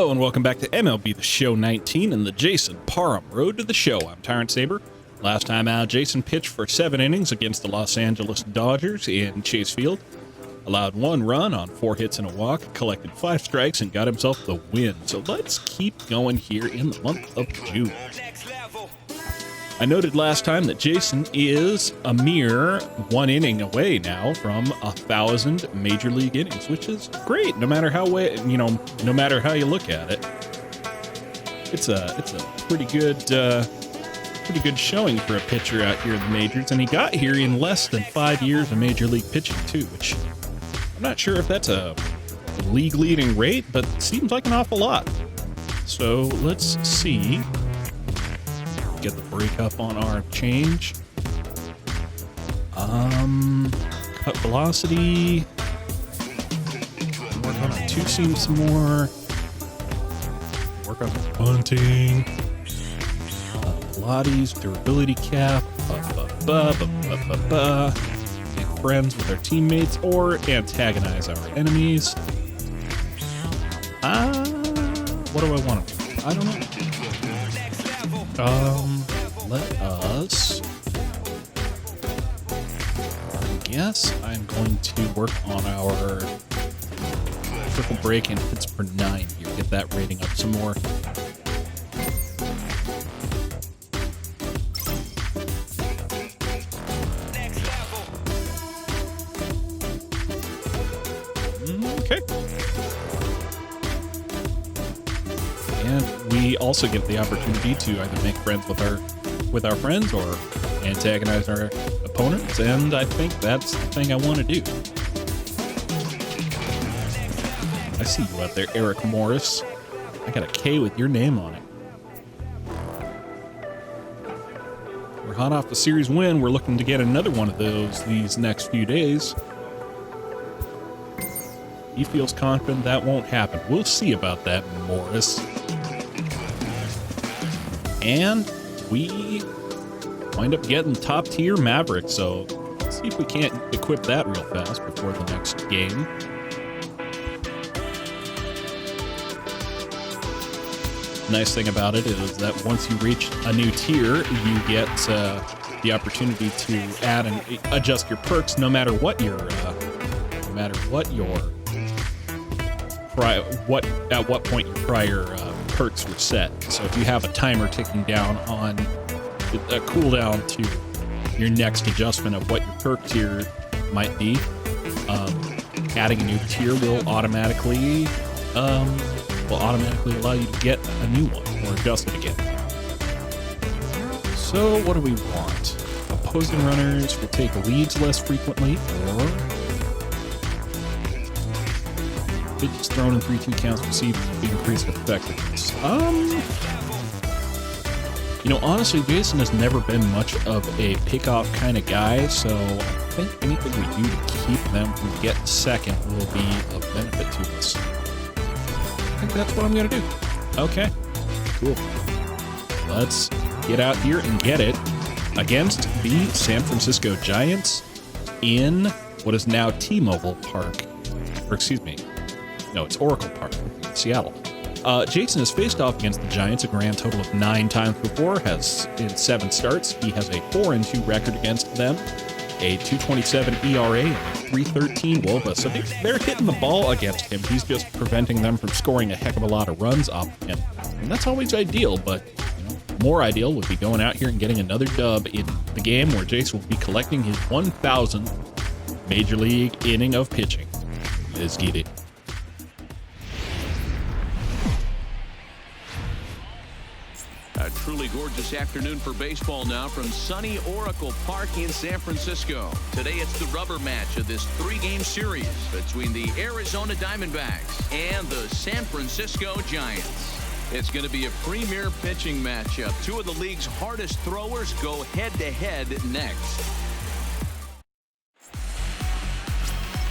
Hello and welcome back to MLB The Show 19 and the Jason Parham Road to the Show. I'm Tyrant Saber. Last time out, Jason pitched for 7 innings against the Los Angeles Dodgers in Chase Field. Allowed 1 run on 4 hits and a walk, collected 5 strikes, and got himself the win. So let's keep going here in the month of June. I noted last time that Jason is a mere 1 inning away now from 1,000 major league innings, which is great. No matter how no matter how you look at it, it's a pretty good showing for a pitcher out here in the majors, and he got here in less than 5 years of major league pitching too, which I'm not sure if that's a league leading rate, but seems like an awful lot. So let's see. Get the break up on our change. Cut velocity. Work on our 2-seam some more. Work on the bunting. Pilates, durability cap. Make friends with our teammates or antagonize our enemies. What do I want to do? I don't know. Let us, I guess I'm going to work on our triple break and hits per 9 here, get that rating up some more. Okay. And we also get the opportunity to either make friends with our friends or antagonize our opponents, and I think that's the thing I want to do. I see you out there, Eric Morris. I got a K with your name on it. We're hot off the series win. We're looking to get another one of those these next few days. He feels confident that won't happen. We'll see about that, Morris. And we wind up getting top-tier Maverick, so let's see if we can't equip that real fast before the next game. Nice thing about it is that once you reach a new tier, you get the opportunity to add and adjust your perks no matter what your at what point your prior perks were set. So if you have a timer ticking down on a cooldown to your next adjustment of what your perk tier might be, adding a new tier will automatically allow you to get a new one or adjust it again. So what do we want? Opposing runners will take leads less frequently, or pitches thrown in 3-2 counts received increased effectiveness. Honestly, Jason has never been much of a pickoff kind of guy, so I think anything we do to keep them from getting second will be of benefit to us. I think that's what I'm going to do. Okay, cool. Let's get out here and get it against the San Francisco Giants in what is now T-Mobile Park. Or excuse me. No, it's Oracle Park in Seattle. Jason has faced off against the Giants a grand total of 9 times before, has in 7 starts. He has a 4-2 record against them, a 2.27 ERA, and a 3.13 WOBA. So they're hitting the ball against him. He's just preventing them from scoring a heck of a lot of runs off of him. And that's always ideal, but more ideal would be going out here and getting another dub in the game where Jason will be collecting his 1,000th Major League inning of pitching. Let's get it. A truly gorgeous afternoon for baseball now from sunny Oracle Park in San Francisco. Today it's the rubber match of this 3-game series between the Arizona Diamondbacks and the San Francisco Giants. It's going to be a premier pitching matchup. 2 of the league's hardest throwers go head-to-head next.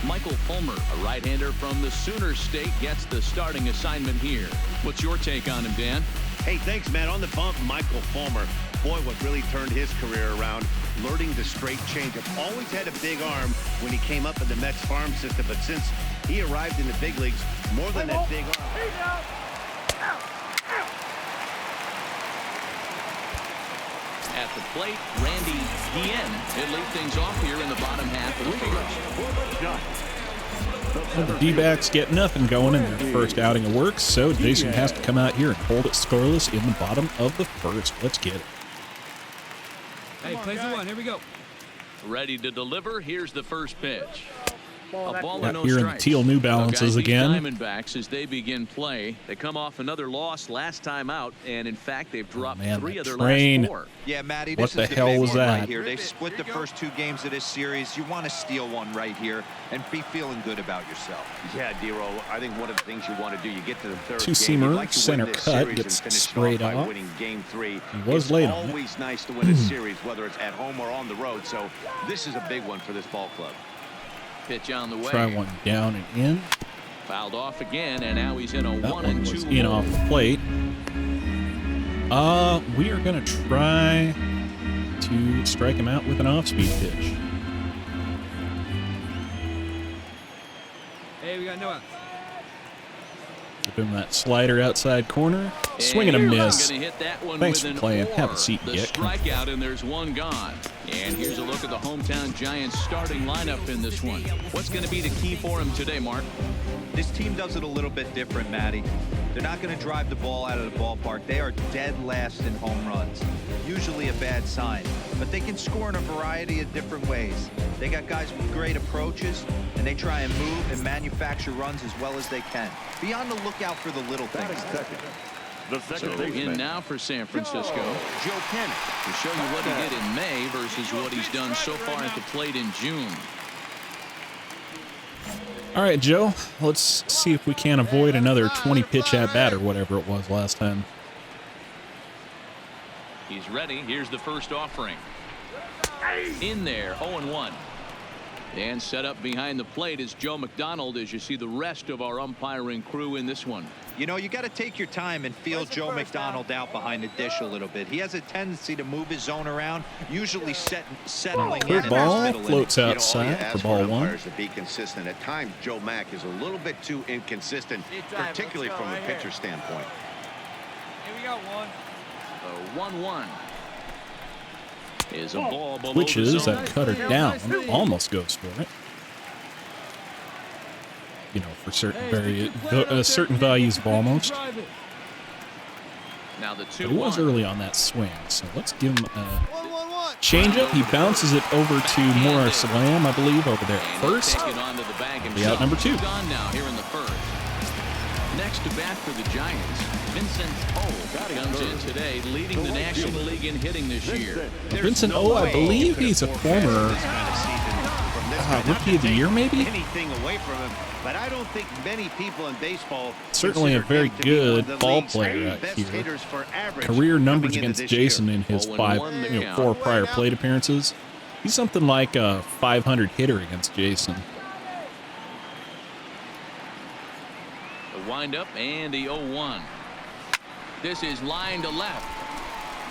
Michael Fulmer, a right-hander from the Sooner State, gets the starting assignment here. What's your take on him, Dan? Hey, thanks, man. On the bump, Michael Fulmer. Boy, what really turned his career around, learning the straight changeup. Always had a big arm when he came up in the Mets farm system, but since he arrived in the big leagues, more than that big arm. At the plate, Randy Guillen. He'll lead things off here in the bottom half of the first. Well, the D-backs get nothing going in their first outing of work, so Jason has to come out here and hold it scoreless in the bottom of the first. Let's get it. Hey, play for one. Here we go. Ready to deliver. Here's the first pitch. A ball Out and no here in the strikes. teal New Balances again. Diamondbacks as they begin play. They come off another loss last time out, and in fact, they've dropped Man, 3 that of their train. last 4. Yeah, Matty, What this the is the hell big was one that? right here. They've split the first 2 games of this series. You want to steal one right here and be feeling good about yourself. Yeah, Dero, I think one of the things you want to do, you get to the third Two-seamer, game, you'd like to center win this cut, series gets and finish sprayed off by off. winning game 3. He was late on It's it. always nice to win a series, whether it's at home or on the road, so this is a big one for this ball club. Pitch on the way. Try one down and in. Fouled off again, and now he's in a That one was 1-2 in off the plate. We are going to try to strike him out with an off-speed pitch. Hey, we got no out. Give him that slider outside corner. Swing and a And miss. gonna hit that one Thanks with for an playing. Have a or. seat, The Dick. strikeout, and there's one gone. And here's a look at the hometown Giants starting lineup in this one. What's going to be the key for him today, Mark? This team does it a little bit different, Matty. They're not going to drive the ball out of the ballpark. They are dead last in home runs. Usually a bad sign. But they can score in a variety of different ways. They got guys with great approaches, and they try and move and manufacture runs as well as they can. Be on the lookout for the little things. So in now for San Francisco, Joe Kennett, to show you what he did in May versus what he's done so far at the plate in June. All right, Joe, let's see if we can avoid another 20-pitch at-bat or whatever it was last time. He's ready. Here's the first offering. In there, 0-1. And set up behind the plate is Joe McDonald as you see the rest of our umpiring crew in this one. You know, you got to take your time and feel Joe McDonald out behind the dish a little bit. He has a tendency to move his zone around, usually settling in. Clear ball, middle floats inning. outside for ball 1. To be consistent. At times, Joe Mack is a little bit too inconsistent, particularly from a pitcher standpoint. Here we got one. The 1-1 is a ball below Switches the zone. that cutter down, almost goes for it. You know, for certain values of almost. Now the But he was 2-1. early on that swing, so let's give him a changeup. He bounces it over to Morris Lamb, I believe, over there at first. Take it onto the bag The himself. out number 2. Gone now here in the first. Next to bat for the Giants, Vincent O comes in today, leading the National League in hitting this year. Vincent O, I believe he's a former Rookie of the Year, maybe? Anything away from him, but I don't think many people in baseball Certainly a consider very him to be one of good the ball league's player out best here. hitters for average Career numbers coming into against this Jason year. in his 0-1 the count. 4 prior plate appearances. He's something like a 500 hitter against Jason. The windup and the 0-1. This is line to left.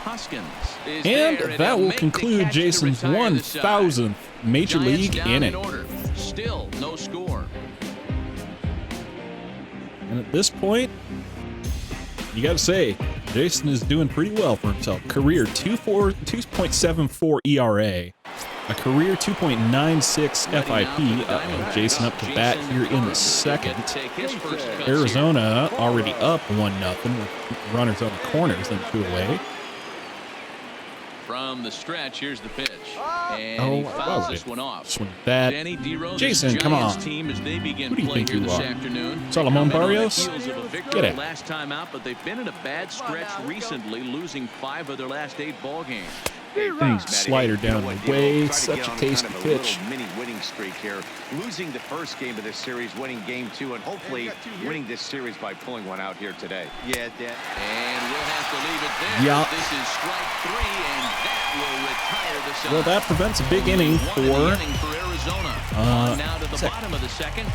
Hoskins is And there, that he'll will make the conclude catch to Jason's retire the side. 1,000th Major Giants League down in inning. order. Still no score. And at this point, you got to say, Jason is doing pretty well for himself. Career 2.74 ERA, a career 2.96 FIP. Jason up to bat here in the second. Arizona already up 1-0 with runners on the corners and 2 away. From the stretch, here's the pitch. And he fouls this one off. Swing that. Danny DeRosa's Jason, come on. Giants team as they begin Who do you play think here you this are? afternoon. Solomon They come in on the Barrios? heels of a victory Get it. last time out, but they've been in a bad stretch recently, losing 5 of their last 8 ball games. Slider down the way. Such a tasty pitch. Mini winning streak here, losing the first game of this series, winning game 2, and hopefully winning this series by pulling one out here today. Yeah, Dan. And we'll have to leave it there. Yeah. This is strike 3, and that will retire the side. Well, that prevents a big inning One in the for inning for Arizona. On now to the bottom of the second.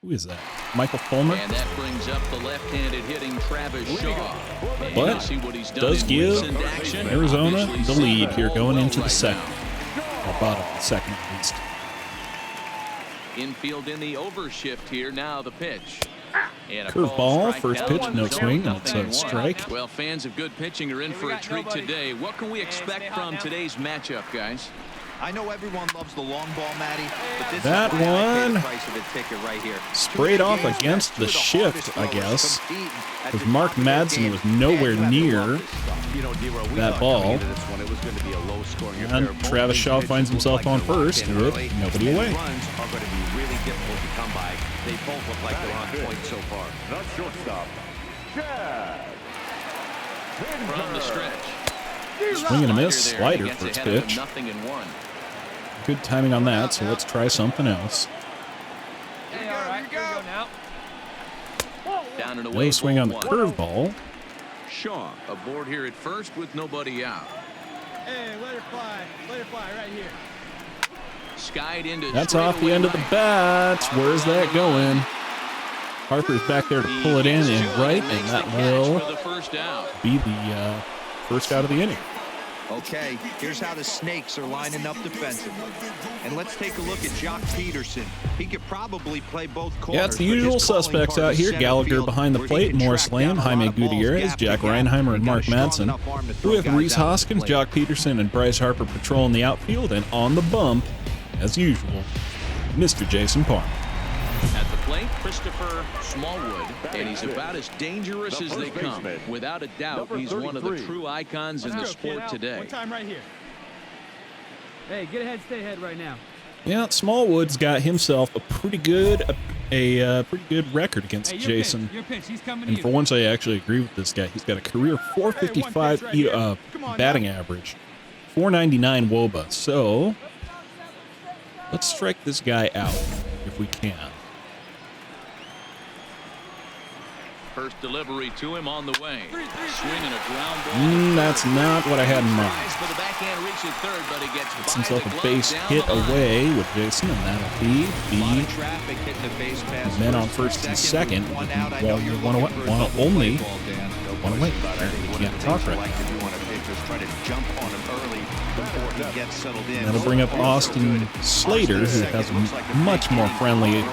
who is that? Michael Fulmer. And that brings up the left-handed hitting Travis Shaw. And But you'll see what he's done does in give recent action. Arizona Obviously the lead set here the going ball into the right second. now. Or bottom of the second at least. Infield in the overshift here. Now the pitch. And a Curveball, called first strikeout. pitch, no swing, and it's a 0-1. strike. Well, fans of good pitching are in for a treat today. What can we expect from today's matchup, guys? I know everyone loves the long ball, Matty, but this That is why I pay the one price of a ticket right here. sprayed off against the shift, I guess, because Mark Madsen was nowhere near that ball. And Travis Shaw finds himself on first with nobody away. Runs are going to be really difficult to come by. They both look like they're on point so far. The shortstop, From the stretch. Swing and a miss, slider Gets first ahead of pitch. 0-1. Good timing on that, so let's try something else. Hey, all right, here we go now. Down and away. No swing on the ball one. curveball. Shaw aboard here at first with nobody out. Hey, let her fly right here. Skied into That's off the end of the bat. Where's that going? Harper's back there to pull it in and right, and that will for the first out. be the first out of the inning. Okay, here's how the Snakes are lining up defensively. And let's take a look at Jock Peterson. He could probably play both corners. Yeah, it's the but his usual calling suspects card out is here. center Gallagher field, behind the where he plate, can Morris track Lane, down a lot Jaime of balls Gutierrez, gap to Jack gap. Reinheimer, and He got Mark a strong Madsen. enough arm to throw With guys Reese out to the Hoskins, plate. Jock Peterson, and Bryce Harper patrolling the outfield, and on the bump, as usual, Mr. Jason Parham. At the plate, Christopher Smallwood, and he's about as dangerous as they come. Without a doubt, he's one of the true icons in the sport today. One time right here. Hey, get ahead, stay ahead right now. Yeah, Smallwood's got himself a pretty good record against Hey, Jason. Your pitch, he's coming And to for you. once, I actually agree with this guy. He's got a career 455 right here. Come on batting average, 499 WOBA. So let's strike this guy out if we can. First delivery to him on the way. Swinging a ground ball. That's not what I had in mind. Tries for the backhand, reaches third, but he gets Gets by himself the a glove base down hit the line. away with Jason, and that'll be A lot the of traffic hitting the base pass. men on first and second. One out. I know Well, you're one away, looking for a one double only. play ball, Dan. One away. Can't talk right. Like to do on a pitch is try to jump on him early before he gets settled in. That'll bring up Austin Slater, who has a much more friendly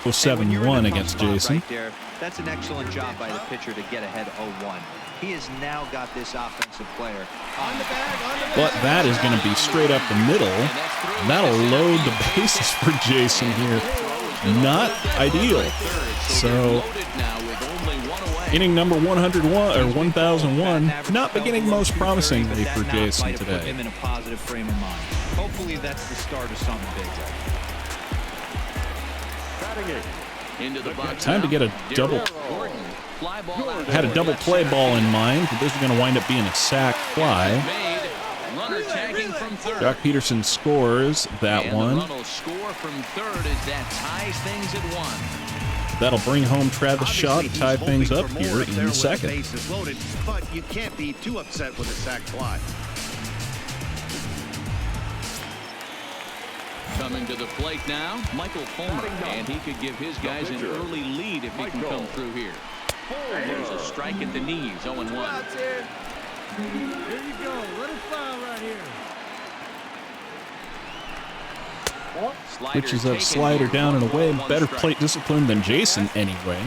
0-7-1 against Jason. Right there, that's an excellent job by the pitcher to get ahead 0-1. He has now got this offensive player on the bag. But that is going to be straight up the middle. And that'll load the bases for Jason here. Not ideal. So inning number 101 or 1001, not beginning most promisingly for Jason Put today. him in a positive frame of mind. Hopefully that's the start of something big. Into the box Time to now. get a double. Gordon. Fly ball out I had a there. double play ball in mind, but this is going to wind up being a sack fly. Made. Runner tagging from third. Jock Peterson scores that and one. the run will score from third as that ties things at 1. That'll bring home Travis Shaw to Obviously, tie he's things hoping up for here more up in there the with second. bases loaded, but you can't be too upset with a sac fly. Coming to the plate now, Michael Fulmer, and he could give his guys an early lead if he can come through here. There's a strike at the knees, 0-1. Here you go. Let him fly right here. Slider Pitches up taken slider here, down and 1 away. ball, 1 Better strike. plate discipline than Jason anyway.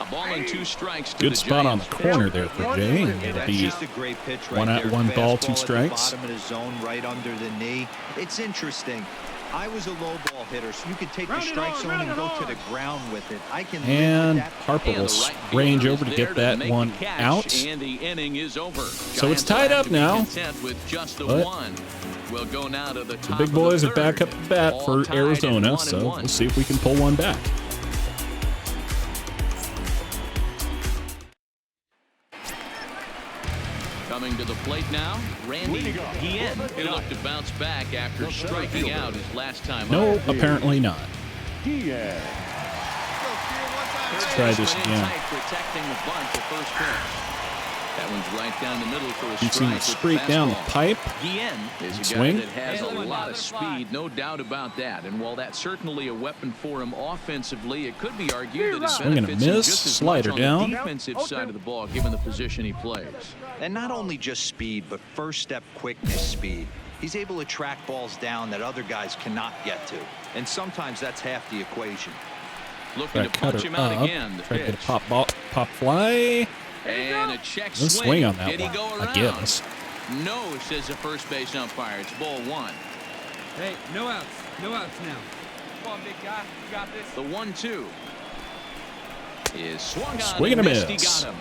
A ball and 2 strikes to Good the spot on the Giants. corner there for Jay. And it'll That's be just a great pitch right one out, there. one ball, Fastball 2 at the strikes. Bottom of the zone, right under the knee. It's interesting. I was a low ball hitter, so you could take the strike zone and go to the ground with it. I can live And with that. Harper And will the right range fielder over to is get there that make one the catch, out. And the inning is over. So it's Giants tied will have up to be now. content with just the But 1. We'll go now to the top Big of boys the are back third. up to bat All for tied at Arizona, 1-1. so we'll see if we can pull one back. Coming to the plate now, Randy Guillen. He looked to bounce back after striking out his last time No, up. apparently not. Let's try this again. Protecting the bunt to first pitch. That one's right down the middle for a You've seen it strike with straight down the fastball. pipe. Guillen is a guy Swing. that has a lot of speed, no doubt about that. And while that's certainly a weapon for him offensively, it could be argued that it Swing and a benefits him miss, just as slider much down. on the defensive side of the ball, given the position he plays. And not only just speed, but first step quickness speed. He's able to track balls down that other guys cannot get to. And sometimes that's half the equation. Looking to punch him out again. Try to get a pop fly. And a check Let's swing on that Did he one, go I around? guess. No, says the first base umpire. It's ball 1. Hey, no outs. No outs now. Come on, big guy. You got this. The 1-2 is swung on. Swing and a missed. He miss. got him.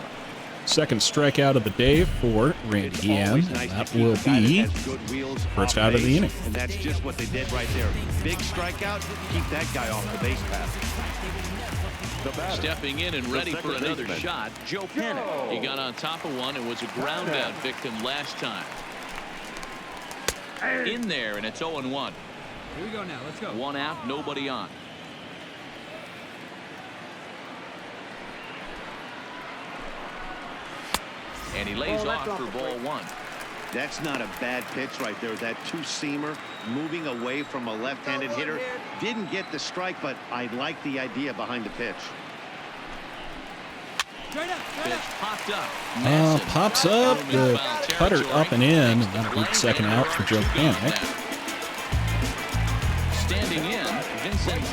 Second strikeout of the day for Randy Yan. And that will be first out of the inning. And that's just what they did right there. Big strikeout, keep that guy off the base path. Stepping in and ready for another shot, Joe Pennant. He got on top of one and was a ground out victim last time. In there, and it's 0-1. Here we go now. Let's go. 1 out, nobody on. And he lays off for ball 1. That's not a bad pitch right there. That two-seamer moving away from a left-handed hitter. Didn't get the strike, but I like the idea behind the pitch. Pitch popped up. Pops up. The cutter up and in. And that'll be the second out for Joe Panic. Standing in, Vincent.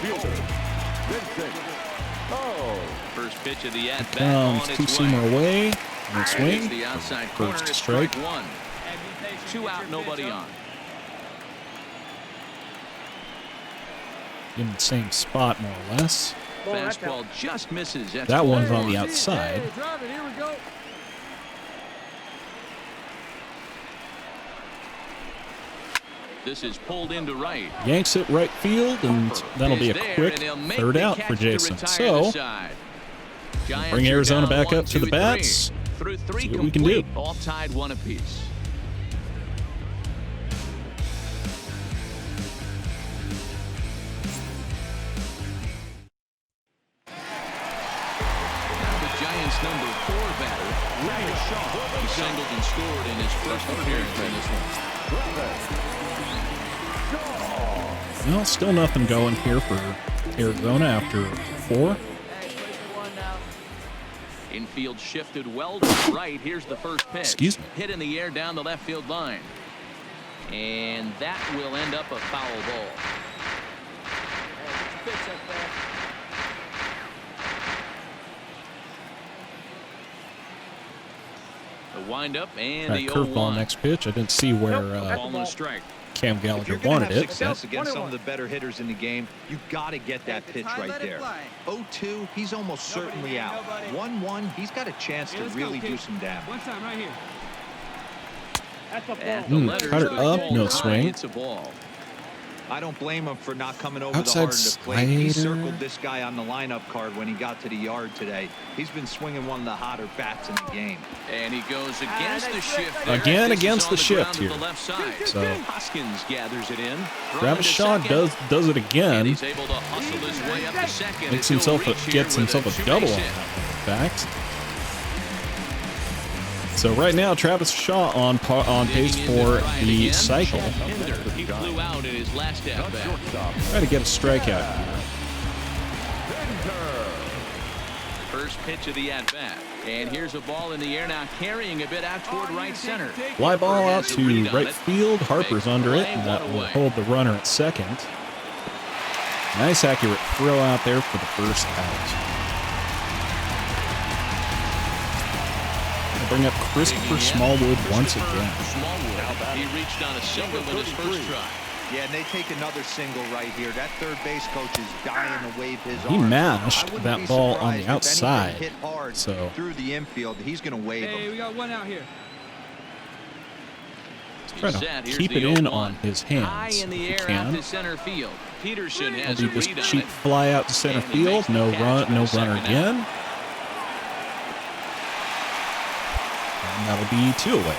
First pitch of the at-bat on its way. Two-seamer away. And swing. The outside corner. First It's strike. 1. 2 out, nobody on. In the same spot, more or less. Fastball just misses. That's That one's ball on the 1. outside. Hey, drive it. Here we go. This is pulled into right. Yanks it right field, and that'll be a quick third out for Jason. So, bring Arizona back up to the bats. Through 3 See what we can do. complete, all tied 1 apiece. Now the Giants' number 4 batter, Ryan Shaw. He singled and scored in his first appearance in this one. well, still nothing going here for Arizona after 4. Infield shifted well to right. Here's the first pitch. Excuse me. Hit in the air down the left field line. And that will end up a foul ball. The windup and That the curveball 0-1. next pitch. I didn't see where Ball and a strike. Cam If you're Gallagher gonna wanted have it. success But against some of the better hitters in the game, you got to get that pitch right there. 0-2, he's almost certainly out. 1-1, he's got a chance to really do some damage. One time right here. At the letters, cutter but up, called no high. swing. It's a ball. I don't blame him for not coming over Outside the hard to plate. He slider. circled this guy on the lineup card when he got to the yard today. He's been swinging one of the hotter bats in the game. And he goes against the shift. Again This is against on the the shift ground to here. the left side. So Hoskins gathers it in. Travis Shaw does it And again. he's able to hustle his way up to second. Makes as he'll himself reach here gets with himself a two-base double on hit. that one, in fact. So right now, Travis Shaw on pace Digging into for Bryant the again. cycle. Hinder. He flew out in his last at bat. Try to get a strikeout here. First pitch of the at bat. And here's a ball in the air now, carrying a bit out toward right center. Fly ball out Has a to read on right it. field. Harper's Big under it, play, and that one will away. hold the runner at second. Nice accurate throw out there for the first out. Bring up Christopher Smallwood once again. Smallwood. He reached on a single in his first try. Yeah, and they take another single right here. That third base coach is dying to wave his He arm. mashed I wouldn't that be ball on surprised the if outside. anything hit hard So through the infield. He's going to wave Hey, him. we got one out here. try He's to set. Here's keep the it in 0-1. on his High hands in if the you air out can. to center field. Peterson has Maybe a just read on cheap it. fly out to center And he field. makes the No catch run, for no the second runner out. again. And that'll be 2 away.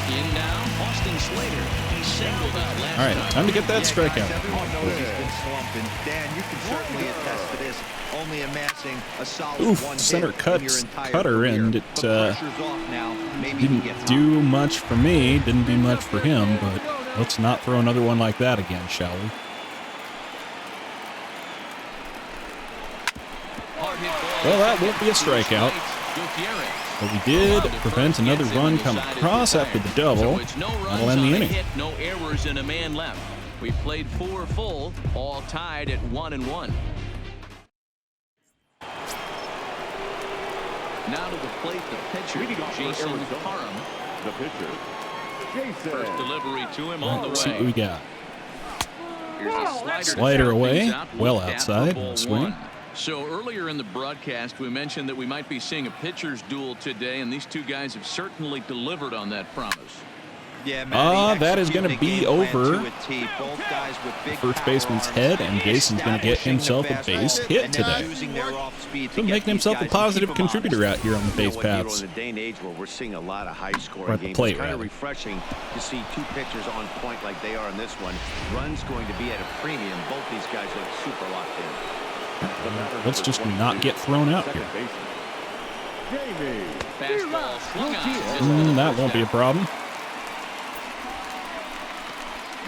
In now, Austin Slater. He singled out last All right, time. time to get that Yeah, strikeout. guys, everyone knows he's been slumping. Dan, you can certainly attest to this. Only amassing a solid Oof, one center hit in your cuts, entire cutter, career. and it But pressure's off now. Maybe he didn't gets do much for me, didn't do much for him, but let's not throw another one like that again, shall we? Hard hit ball. Well, that won't be a strikeout. Gutierrez. But we did prevent another run coming across after the double. That'll end the inning. No errors and a man left. We played 4 full, all tied at 1-1. Now to the plate, the pitcher, Jason Parham. The pitcher, Jason. First delivery to him on the way. Let's see what we got. Here's a Slider away, out, well outside, ball swing. 1. So earlier in the broadcast, we mentioned that we might be seeing a pitcher's duel today, and these two guys have certainly delivered on that promise. Yeah, Matty, that is going to be over Both guys with big first baseman's head, and Jason's going to get himself a base hit today. So making himself a positive contributor out here on the base paths. In a day and age where we're seeing a lot of high-scoring Or at the games, plate, it's kind of rather. refreshing to see two pitchers on point like they are in this one. Runs going to be at a premium. Both these guys look super locked in. Let's just not get thrown out here. Fastball swung on. That won't be a problem.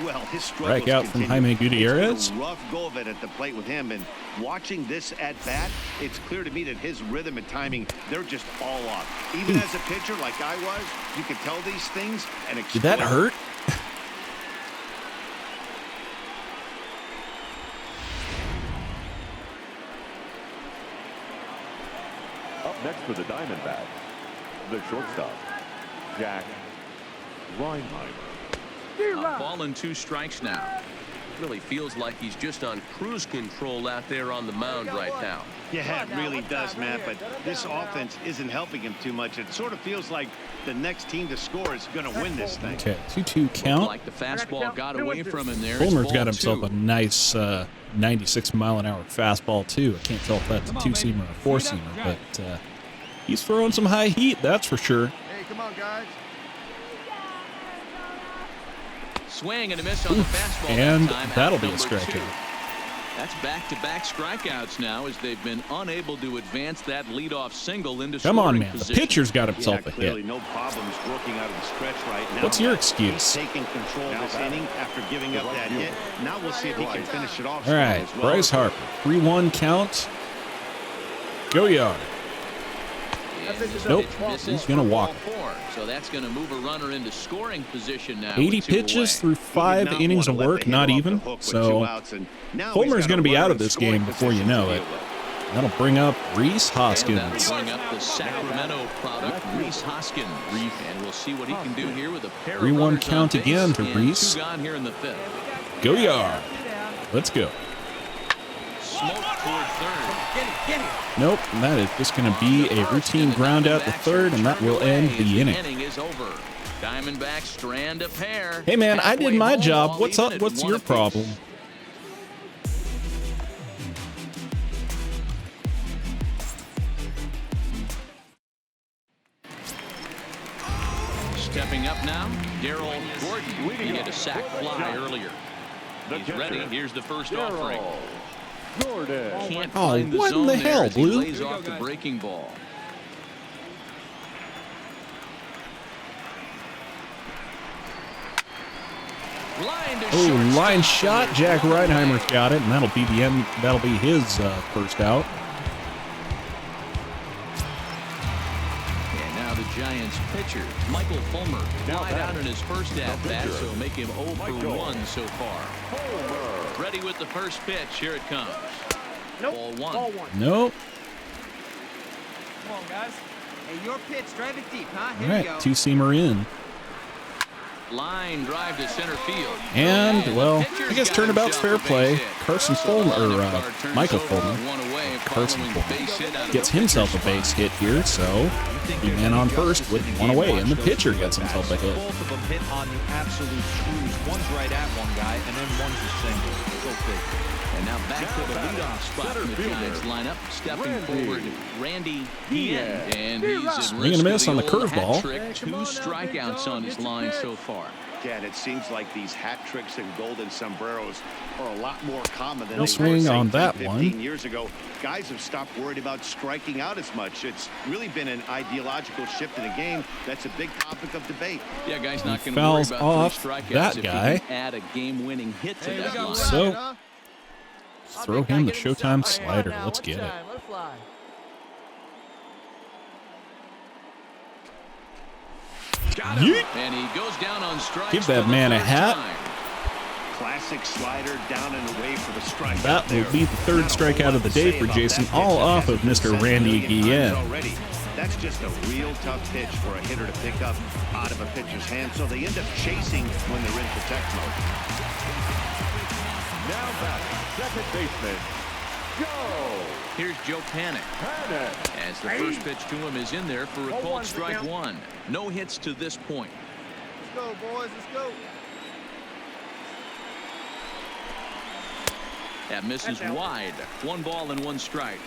Well, his Strike out from Jaime Gutierrez. Rough go of it at the plate with him, and watching this at bat, it's clear to me that his rhythm and timing, they're just all off. Even as a pitcher like I was, you could tell these things and Did that hurt? Up next for the Diamondbacks, the shortstop, Jack Reinheimer. A ball and 2 strikes now. Really feels like he's just on cruise control out there on the mound right now. Yeah, it really does, Matt, but this offense isn't helping him too much. It sort of feels like the next team to score is going to win this thing. Okay, 2-2 count. Like the fastball got away from him there. Fulmer's got himself a nice 96-mile-an-hour fastball, too. I can't tell if that's a 2-seamer or a 4-seamer, but he's throwing some high heat, that's for sure. Hey, come on, guys. Swing and a miss on the fastball. And that time, that'll be a number 2. strikeout. That's back-to-back strikeouts now as they've been unable to advance that leadoff single into Come on, scoring man. The position. pitcher's got himself a Clearly hit. no problems working out of the stretch right now. What's your excuse? He's taking control of this inning after giving up that hit. Now we'll see if he can finish it off. All right, as well. Bryce Harper, 3-1 count. Go yard. Nope, he's going to walk. So that's going to move a runner into scoring position now. 80 pitches through 5 innings of work, not even. So Fulmer's going to be out of this game before you know it. That'll bring up Rhys Hoskins. That'll bring up the Sacramento product, Rhys Hoskins. And we'll see what he can do here with a pair of 3-1 runners count on base again to and Rhys. 2 gone here in the 5th. Go yard. Let's go. Smoke toward 3rd. Nope, that is just going to be a routine ground out to 3rd, and that will end the inning. Is over. Diamondbacks strand a pair. Hey, man, I did my job. What's up? Even What's at your 1 apiece. problem? Stepping up now, Darryl Gordon. He had a sac fly earlier. He's ready. Here's the first offering. Can't find the what in zone the there hell, as he Blue? lays off the breaking ball. Oh, line shot. Jack Reinheimer's got it, and that'll be the end. That'll be his first out. And now the Giants pitcher, Michael Fulmer, flied out in his first at-bat, so make him 0 for 1 so far. Ready with the first pitch. Here it comes. Ball 1. Nope. Come on, guys. Hey, your pitch. Drive it deep, huh? All Here we right, go. 2-seamer in. Line drive to center field. And, well, I guess turnabout's fair play. Carson Fulmer, or Michael Fulmer, Carson Fulmer, gets himself a base hit here, so the man on first with 1 away, and the pitcher gets himself a hit. Both of them hit on the absolute screws. One's right at one guy, and then one's a single. Go big. And now back to the leadoff spot in the Giants lineup. Stepping forward, Randy Guillen. And he's at Swing and a miss on the old curveball. hat trick. 2 strikeouts on his line so far. Yeah, it seems like these hat tricks and golden sombreros are a lot more common than No they swing were, say, on 10, that 15 one. years ago. Guys have stopped worried about striking out as much. It's really been an ideological shift in the game. That's a big topic of debate. Yeah, guys not He going to worry fouls about off 3 strikeouts that if guy. he can add a game-winning hit to that line. So, throw him the Showtime slider. Let's get it. Yeet. And he goes down on strikes. Give that man a hat. Classic slider down and away for the strike. That will be the third strikeout of the day for Jason, all off of Mr. Randy Guillen. That's just a real tough pitch for a hitter to pick up out of a pitcher's hand, so they end up chasing when they're in protect mode. Now back, second baseman, Joe. Here's Joe Panic. As the first pitch to him is in there for a called strike one. No hits to this point. Let's go, boys. Let's go. That misses wide. 1 ball and 1 strike.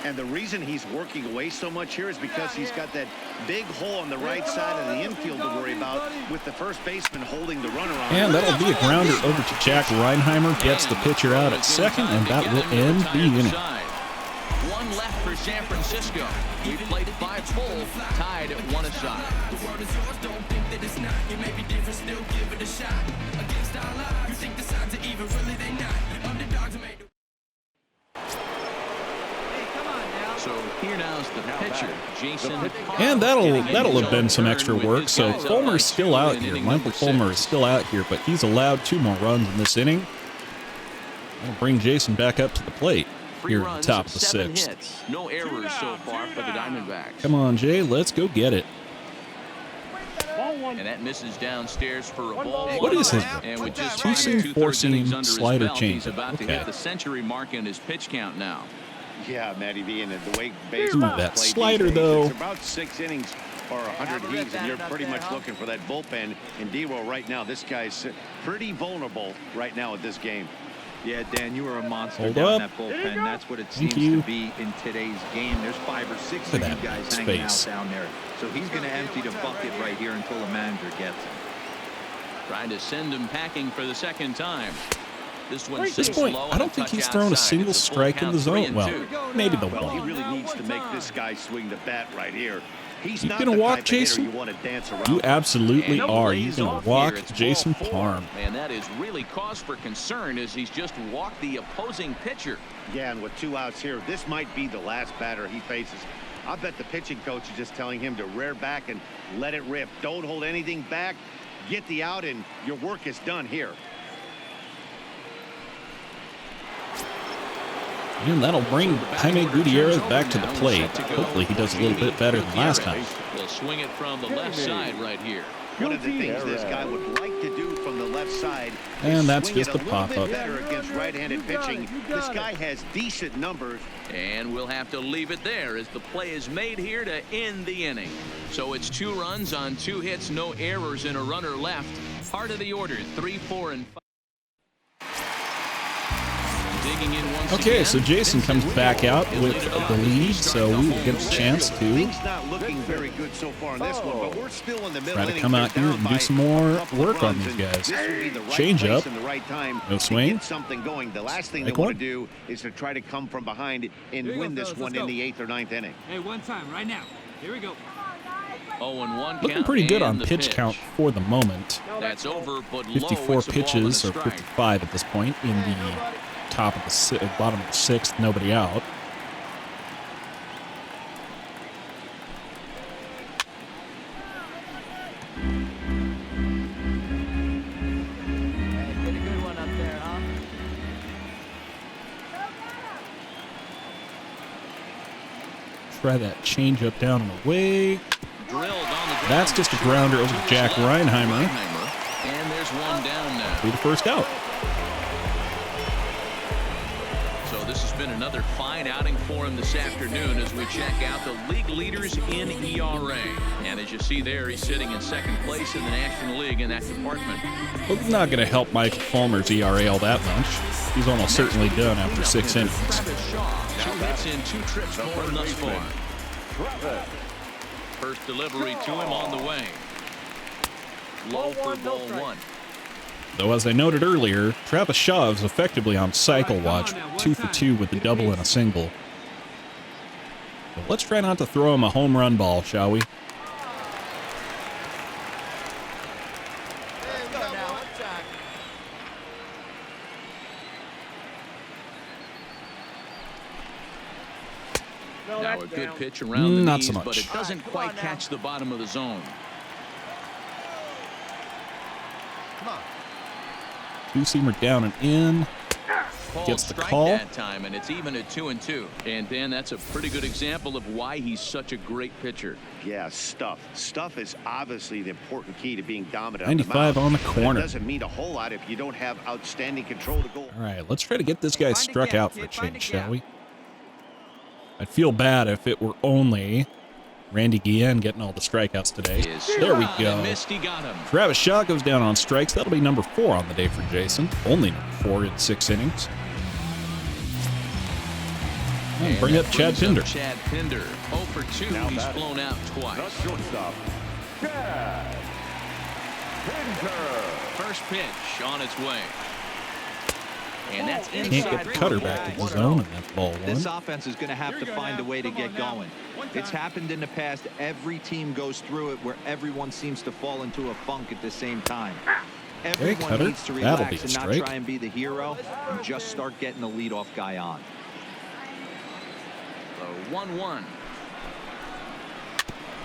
And the reason he's working away so much here is because he's got that big hole on the right side of the infield to worry about, with the first baseman holding the runner on. And that'll be a grounder over to Jack Reinheimer. Gets the pitcher out at second, and that will end the inning. 1 left for San Francisco. We played 5 full, tied at 1 aside. So here now's the pitcher, Jason Parham. And that'll have been some extra work. So Fulmer's still out here. Michael Fulmer is still out here, but he's allowed 2 more runs in this inning. That'll bring Jason back up to the plate here at the top of the 6th. Hits. No errors so far for the Diamondbacks. Come on, Jay, let's go get it. And that misses downstairs for a ball. What is his And with just 2-seam, 4-seam under his slider belt, change? He's about to Okay. hit the century mark in his pitch count now. Yeah, Matty V, and the way baseball that plays slider, these days, though. it's about 6 innings or 100 heats, and you're pretty much looking for that bullpen. And D-Roll right now, this guy's pretty vulnerable right now at this game. Yeah, Dan, you are a monster Hold down up. that bullpen. That's what it Thank seems you. to be in today's game. There's 5 or 6 Look of at you that guys hanging out space. down there. So he's going to empty the bucket right here until the manager gets him. Trying to send him packing for the 2nd time. This one At this point, I don't think he's thrown a single strike in the zone. Well, maybe the Well, he one. really needs to make this guy swing the bat right here. He's You not gonna the walk type of hitter Jason? you want to dance around. You absolutely And are. he's You're going off to walk here. It's Jason ball 4. Parham. And that is really cause for concern as he's just walked the opposing pitcher. Yeah, and with 2 outs here, this might be the last batter he faces. I bet the pitching coach is just telling him to rear back and let it rip. Don't hold anything back. Get the out, and your work is done here. And that'll bring Jaime Gutierrez back to the plate. Hopefully he does a little bit better than last time. He'll swing it from the left side right here. One of the things this guy would like to do from the left side And is that's swing it just a little pop-up. bit better against right-handed pitching. This guy has decent numbers. And we'll have to leave it there as the play is made here to end the inning. So it's 2 runs on 2 hits, no errors, and a runner left. Heart of the order, 3, 4, and 5. Digging in once Okay, again. so Jason comes back out with the lead, so we will get a chance to Things not looking very good so far in this one, but we're still in the middle try to innings. come out They're here down and by do some a more couple of work on runs, these and guys. This would be the right Change place up. and the right time No to swing. get something going. The last thing Strike they want one. to do is to try to come from behind and Here you win go, this fellas. one Let's in go. the 8th or 9th inning. Hey, one time, right now. Here we go. 0-1 Looking count pretty good and on the pitch count for the moment. That's over, but low. 54 It's a ball and a pitches, or strike. 55 at this point, in the top of the bottom of the 6th, nobody out. Get a good one up there, huh? Try that change up down and away. Drilled on the ground. That's just a grounder over to Jack Reinheimer. And there's one down now. Be the first out. So this has been another fine outing for him this afternoon as we check out the league leaders in ERA. And as you see there, he's sitting in 2nd place in the National League in that department. Well, it's not going to help Mike Fulmer's ERA all that much. He's almost certainly done after 6 innings. Travis Shaw, 2 hits in 2 trips for him thus far. First delivery to him on the way. Low for ball 1. Though, as I noted earlier, Travis Shaw is effectively on cycle watch, 2 for 2 with a double and a single. But let's try not to throw him a home run ball, shall we? There you go now. One time. Now a good pitch around the Not knees, so much. but it doesn't quite catch the bottom of the zone. Come on. Two-seamer down and in. Gets the call. That time, and it's even at 2-2. And Dan, that's a pretty good example of why he's such a great pitcher. Yeah, stuff. Stuff is obviously the important key to being dominant. 95 on the corner. It doesn't mean a whole lot if you don't have outstanding control to go. All right, let's try to get this guy struck out for a change, shall we? I'd feel bad if it were only Randy Guillen getting all the strikeouts today. There we go. Travis Shaw goes down on strikes. That'll be number 4 on the day for Jason. Only number 4 in 6 innings. And bring up Chad Pinder. Chad Pinder, 0 for 2. Now He's blown out twice. The shortstop, Chad Pinder. First pitch on its way. And that's Can't inside. get the cutter back to the zone, and that's ball 1. This offense is going to have to find a way to get going. It's happened in the past. Every team goes through it where everyone seems to fall into a funk at the same time. Everyone cutter. needs to That'll be relax a and not strike. try and be the hero and just start getting the leadoff guy on. The 1-1.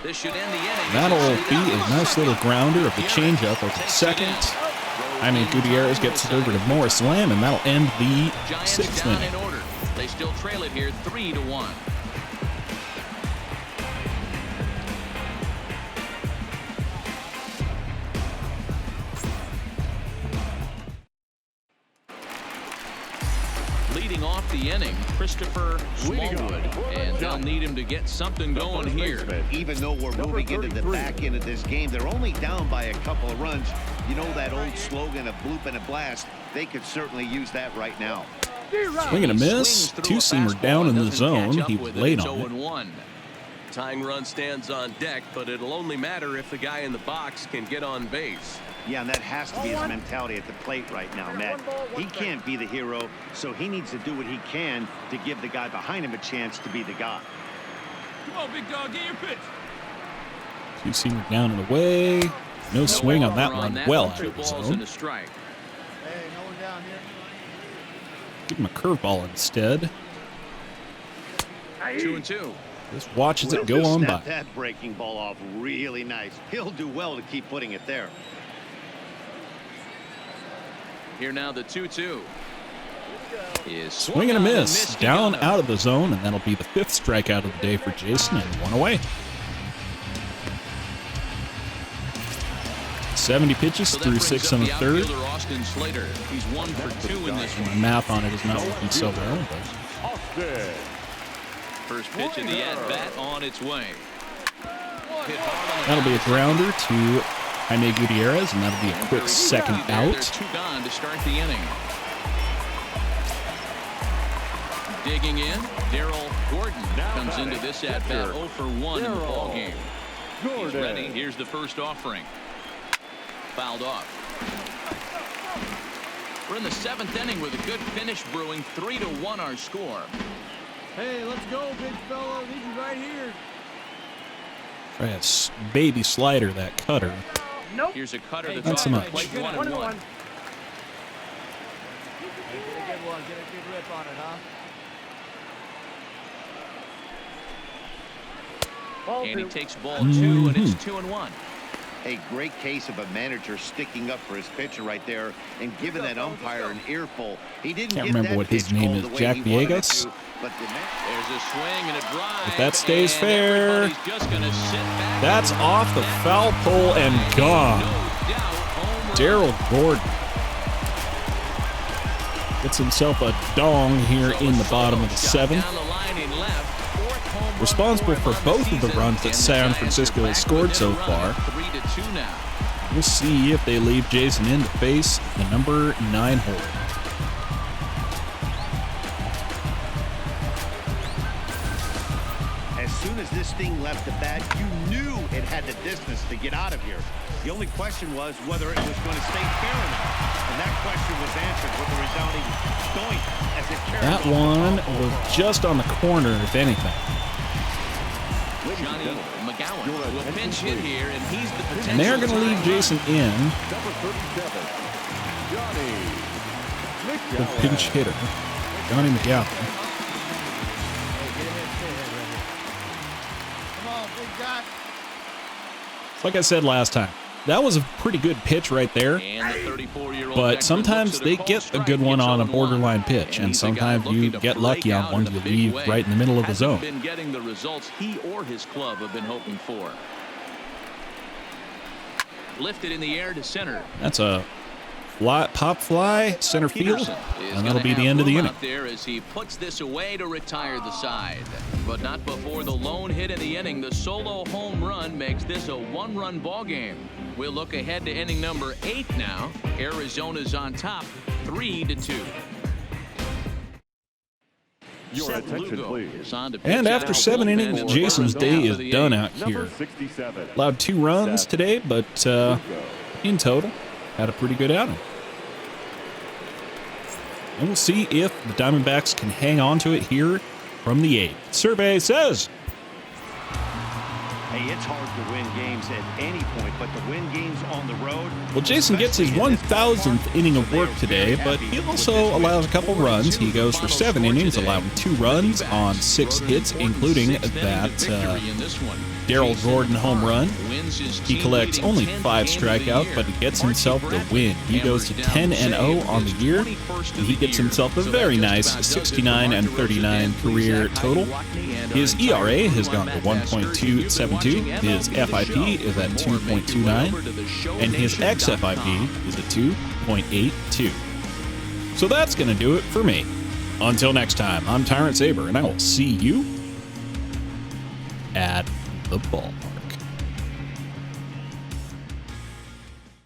This should end the inning. That'll be a nice little grounder of the changeup over the second. Gutierrez gets it over to Morris Lamb, and that'll end the Giants 6th down inning. in order. They still trail it here 3-1. Leading off the inning, Christopher Smallwood, and they'll need him to get something going here. Even though we're moving into the back end of this game, they're only down by a couple of runs. You know that old slogan of bloop and a blast? They could certainly use that right now. Swing and a miss. Two-seamer down in the zone. He was late on it. 0-1. Tying run stands on deck, but it'll only matter if the guy in the box can get on base. Yeah, and that has to be his mentality at the plate right now, Matt. He can't be the hero, so he needs to do what he can to give the guy behind him a chance to be the guy. Come on, big dog, get your pitch. Two-seamer down and away. No swing on that one. Well out 2 of the balls zone. and a strike. Hey, no one down here. Give him a curveball instead. 2-2. Just watches it go on by. Snap that breaking ball off really nice. He'll do well to keep putting it there. Here now the 2-2. Is Swing and a miss. Down out of the zone, and that'll be the 5th strikeout of the day for Jason, and 1 away. 70 pitches through 6 and a third. Austin Slater. He's 1 for 2 in this My one. math on it is not working so well, but Austin. First pitch of the at-bat on its way. Hit hard on the that'll be a grounder to Jaime Gutierrez, and that'll be a quick second There are out. 2 gone to start the inning. Digging in, Darryl Gordon comes into this at-bat 0 for 1 in the ball game. He's ready. Here's the first offering. Fouled off. We're in the 7th inning with a good finish brewing. 3-1 our score. Hey, let's go, big fella. Need you right here. Try a baby slider, that cutter. Here's a cutter that's Not so off the much. plate, 1-1. Hey, get a good one. Get a good rip on it, huh? And he takes ball 2, and it's 2-1. A great case of a manager sticking up for his pitcher right there and giving that umpire an earful. He didn't Can't get remember that what his pitch name called is, the way Jack he wanted it Villegas? to, but There's a swing and a drive. If that stays and fair, everybody's just gonna sit back. that's off the foul pole and gone. No doubt, home run. Darryl Gordon gets himself a dong here in the bottom of the 7th. Down the line in left. 4th home run Responsible for on both of the season. runs that And the San Giants Francisco are has back scored within so a run. far. 3-2 now. We'll see if they leave Jason in to face the number 9 hole. As soon as this thing left the bat, you knew it had the distance to get out of here. The only question was whether it was going to stay fair or not. And that question was answered with a resounding doink as it carried That off the one foul pole. was just on the corner, if anything. Johnny McGowan will pinch hit here, and he's the potential. And they're going to leave Jason in, Number 37, Johnny the McGowan. pinch hitter, Johnny McGowan. Come on, big guy. Like I said last time, that was a pretty good pitch right there. But sometimes they get a good one on a borderline pitch, and sometimes you get lucky on one you leave right in the middle of the zone. Been getting the results he or his club have been hoping for. Lifted in the air to center. That's a pop fly center field, and that'll be the end of the inning. There as he puts this away to retire the side, but not before the lone hit in the inning. The solo home run makes this a one-run ball game. We'll look ahead to inning number 8 now. Arizona's on top, 3-2. Your attention, please. And after 7 innings, Jason's day is done out here. Allowed 2 runs today, but in total, had a pretty good outing. And we'll see if the Diamondbacks can hang on to it here from the 8th. Survey says. Hey, it's hard to win games at any point, but to win games on the road. Well, Jason gets his 1,000th inning of work today, but he also allows a couple runs. He goes for 7 innings, allowing 2 runs on 6 hits, including that Darryl Gordon home run. He collects only 5 strikeouts, but he gets himself the win. He goes to 10-0 on the year, and he gets himself a very nice 69-39 career total. His ERA has gone to 1.272. His FIP is at 2.29, and his xFIP is at 2.82. So that's going to do it for me. Until next time, I'm Tyrant Saber, and I will see you at the ballpark.